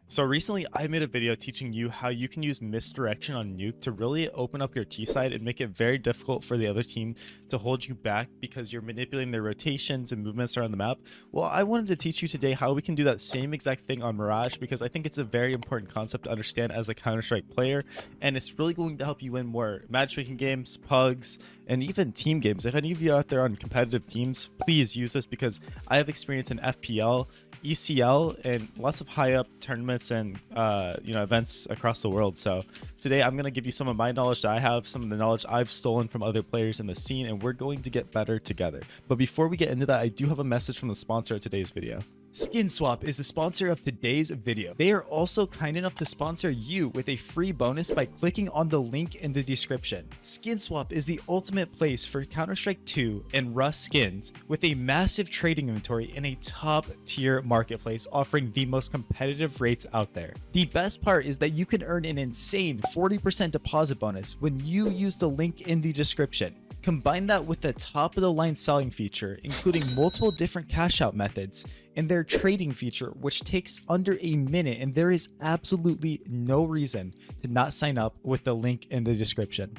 So recently I made a video teaching you how you can use misdirection on nuke to really open up your T side and make it very difficult for the other team to hold you back because you're manipulating their rotations and movements around the map. Well, I wanted to teach you today how we can do that same exact thing on Mirage because I think it's a very important concept to understand as a Counter-Strike player, and it's really going to help you win more matchmaking games, pugs, and even team games. If any of you out there on competitive teams, please use this because I have experience in FPL, ECL, and lots of high up tournaments and events across the world. So today I'm going to give you some of my knowledge that I have, some of the knowledge I've stolen from other players in the scene, and we're going to get better together. But before we get into that, I do have a message from the sponsor of today's video. SkinSwap is the sponsor of today's video. They are also kind enough to sponsor you with a free bonus by clicking on the link in the description. SkinSwap is the ultimate place for Counter-Strike 2 and Rust skins with a massive trading inventory in a top tier marketplace offering the most competitive rates out there. The best part is that you can earn an insane 40% deposit bonus when you use the link in the description. Combine that with the top of the line selling feature, including multiple different cash out methods, and their trading feature, which takes under a minute, and there is absolutely no reason to not sign up with the link in the description.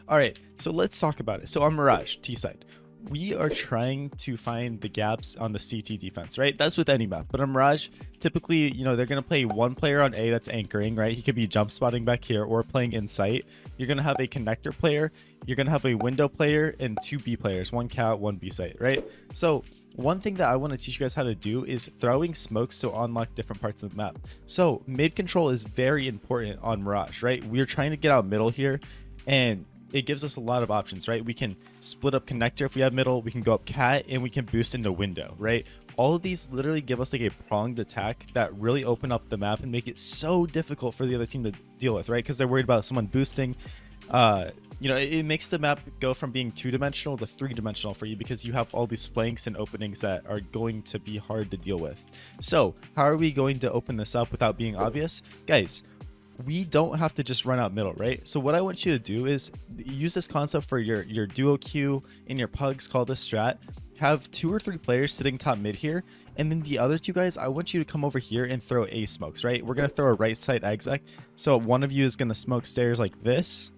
All right, so let's talk about it. So on Mirage, T side, we are trying to find the gaps on the CT defense, right? That's with any map. But on Mirage, typically, they're going to play one player on A that's anchoring, right? He could be jump spotting back here or playing in sight. You're going to have a connector player. You're going to have a window player and two B players, one cat, one B site, right? So one thing that I want to teach you guys how to do is throwing smokes to unlock different parts of the map. So mid control is very important on Mirage, right? We're trying to get out middle here, and it gives us a lot of options, right? We can split up connector if we have middle, we can go up cat, and we can boost into window, right? All of these literally give us like a pronged attack that really open up the map and make it so difficult for the other team to deal with, right? Because they're worried about someone boosting. It makes the map go from being two-dimensional to three-dimensional for you because you have all these flanks and openings that are going to be hard to deal with. So how are we going to open this up without being obvious? Guys, we don't have to just run out middle, right? So what I want you to do is use this concept for your duo queue in your pugs, call this strat. Have 2 or 3 players sitting top mid here, and then the other 2 guys, I want you to come over here and throw A smokes, right? We're gonna throw a right side exec. So one of you is gonna smoke stairs like this,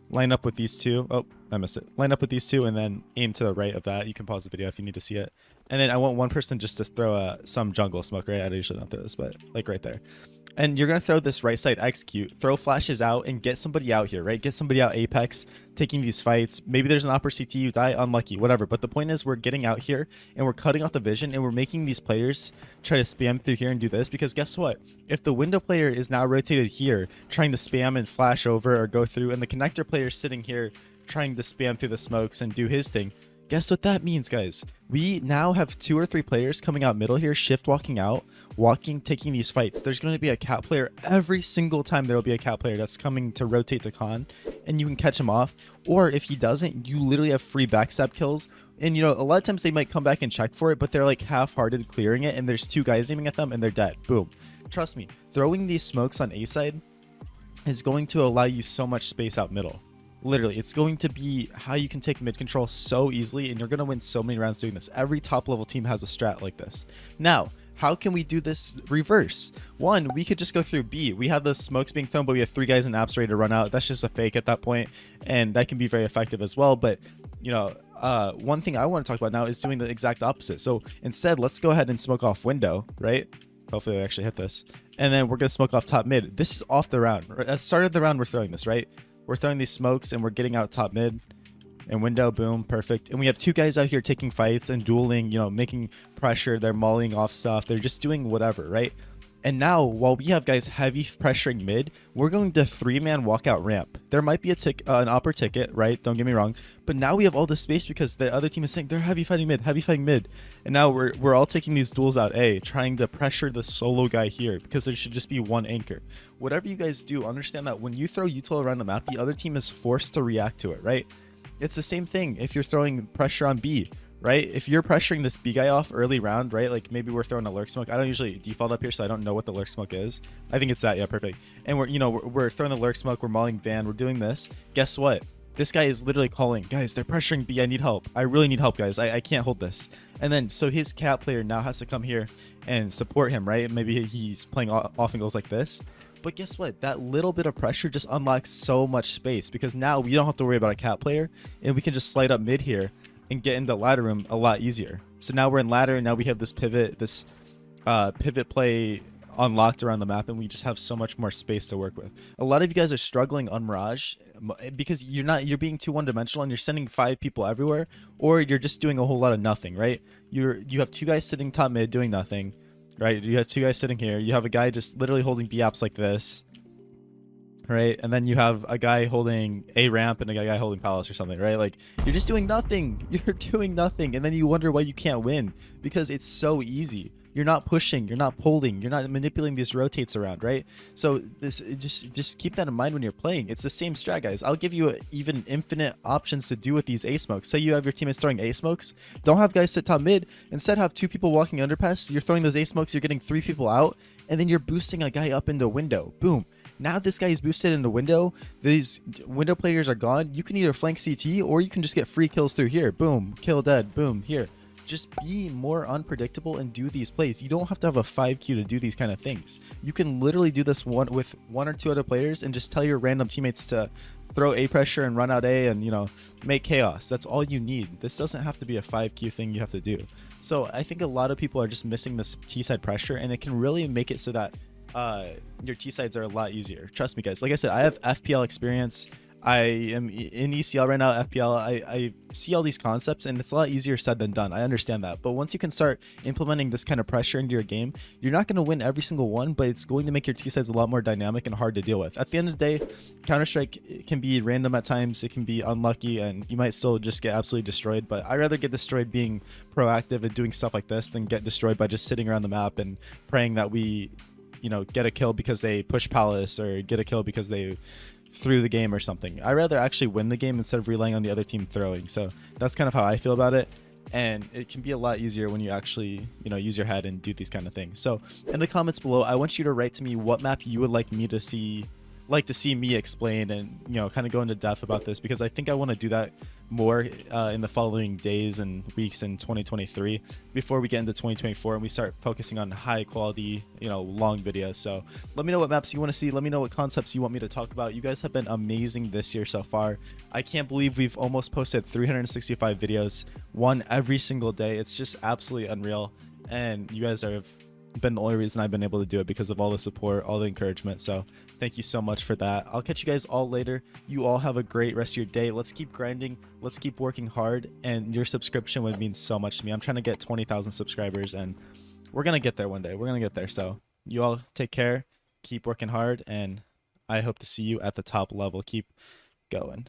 line up with these 2. Oh, I missed it. Line up with these 2 and then aim to the right of that. You can pause the video if you need to see it. And then I want one person just to throw some jungle smoke, right? I usually don't throw this, but like right there. And you're going to throw this right side execute, throw flashes out, and get somebody out here, right? Get somebody out Apex, taking these fights. Maybe there's an upper CT, you die, unlucky, whatever. But the point is we're getting out here, and we're cutting off the vision, and we're making these players try to spam through here and do this. Because guess what? If the window player is now rotated here, trying to spam and flash over or go through, and the connector player is sitting here trying to spam through the smokes and do his thing, guess what that means, guys? We now have 2 or 3 players coming out middle here, shift walking out, taking these fights. There's going to be a cat player every single time. There will be a cat player that's coming to rotate to con, and you can catch him off. Or if he doesn't, you literally have free backstab kills. And a lot of times they might come back and check for it, but they're like half-hearted clearing it, and there's 2 guys aiming at them, and they're dead. Boom. Trust me, throwing these smokes on A side is going to allow you so much space out middle. Literally, it's going to be how you can take mid control so easily, and you're going to win so many rounds doing this. Every top level team has a strat like this. Now, how can we do this reverse? One, we could just go through B. We have the smokes being thrown, but we have 3 guys in apps ready to run out. That's just a fake at that point, and that can be very effective as well. But one thing I want to talk about now is doing the exact opposite. So instead, let's go ahead and smoke off window, right? Hopefully I actually hit this. And then we're going to smoke off top mid. This is off the round. At the start of the round, we're throwing this, right? We're throwing these smokes and we're getting out top mid and window, boom, perfect. And we have 2 guys out here taking fights and dueling, making pressure. They're mollying off stuff. They're just doing whatever, right? And now, while we have guys heavy pressuring mid, we're going to 3-man walkout ramp. There might be an upper ticket, right? Don't get me wrong. But now we have all this space because the other team is saying they're heavy fighting mid. And now we're all taking these duels out A, trying to pressure the solo guy here because there should just be one anchor. Whatever you guys do, understand that when you throw util around the map, the other team is forced to react to it, right? It's the same thing if you're throwing pressure on B. Right? If you're pressuring this B guy off early round, right? Like maybe we're throwing a lurk smoke. I don't usually default up here, so I don't know what the lurk smoke is. I think it's that. Yeah, perfect. And we're throwing the lurk smoke. We're mauling van. We're doing this. Guess what? this guy is literally calling, guys, they're pressuring B, I need help, I really need help, guys, I can't hold this. And then so his cat player now has to come here and support him, right? Maybe he's playing off angles like this, but guess what, that little bit of pressure just unlocks so much space, because now we don't have to worry about a cat player, and we can just slide up mid here and get into ladder room a lot easier. So now we're in ladder, and now we have this pivot play unlocked around the map, and we just have so much more space to work with. A lot of you guys are struggling on Mirage because you're being too one-dimensional, and you're sending 5 people everywhere, or you're just doing a whole lot of nothing, right? You have 2 guys sitting top mid doing nothing, right? You have 2 guys sitting here, you have a guy just literally holding B apps like this, right? And then you have a guy holding A ramp and a guy holding palace or something, right? Like, you're just doing nothing. You're doing nothing, and then you wonder why you can't win, because it's so easy. You're not pushing, you're not pulling, you're not manipulating these rotates around, right? So this, just keep that in mind when you're playing. It's the same strat, guys. I'll give you even infinite options to do with these A smokes. Say you have your teammates throwing A smokes, don't have guys sit top mid. Instead, have 2 people walking underpass. You're throwing those A smokes, you're getting 3 people out, and then you're boosting a guy up into window. Boom. Now this guy is boosted into window. These window players are gone. You can either flank CT, or you can just get free kills through here. Boom, kill dead. Boom, here. Just be more unpredictable and do these plays. You don't have to have a 5Q to do these kind of things. You can literally do this with 1 or 2 other players, and just tell your random teammates to throw A pressure and run out A and, you know, make chaos. That's all you need. This doesn't have to be a 5Q thing you have to do. So I think a lot of people are just missing this T-side pressure, and it can really make it so that your T-sides are a lot easier. Trust me, guys. Like I said, I have FPL experience. I am in ECL right now, FPL. I see all these concepts, and it's a lot easier said than done. I understand that. But once you can start implementing this kind of pressure into your game, you're not going to win every single one, but it's going to make your T-sides a lot more dynamic and hard to deal with. At the end of the day, Counter-Strike can be random at times. It can be unlucky, and you might still just get absolutely destroyed. But I'd rather get destroyed being proactive and doing stuff like this than get destroyed by just sitting around the map and praying that we, you know, get a kill because they push palace, or get a kill because they through the game or something. I'd rather actually win the game instead of relying on the other team throwing. So that's kind of how I feel about it, and it can be a lot easier when you actually, you know, use your head and do these kind of things. So in the comments below, I want you to write to me what map you would like me to see me explain, and, you know, kind of go into depth about this, because I think I want to do that more in the following days and weeks in 2023 before we get into 2024 and we start focusing on high quality, you know, long videos. So let me know what maps you want to see. Let me know what concepts you want me to talk about. You guys have been amazing this year so far. I can't believe we've almost posted 365 videos, one every single day. It's just absolutely unreal, and you guys have been the only reason I've been able to do it, because of all the support, all the encouragement. So thank you so much for that. I'll catch you guys all later. You all have a great rest of your day. Let's keep grinding, let's keep working hard, and your subscription would mean so much to me. I'm trying to get 20,000 subscribers, and we're gonna get there one day. We're gonna get there. So you all take care, keep working hard, and I hope to see you at the top level. Keep going.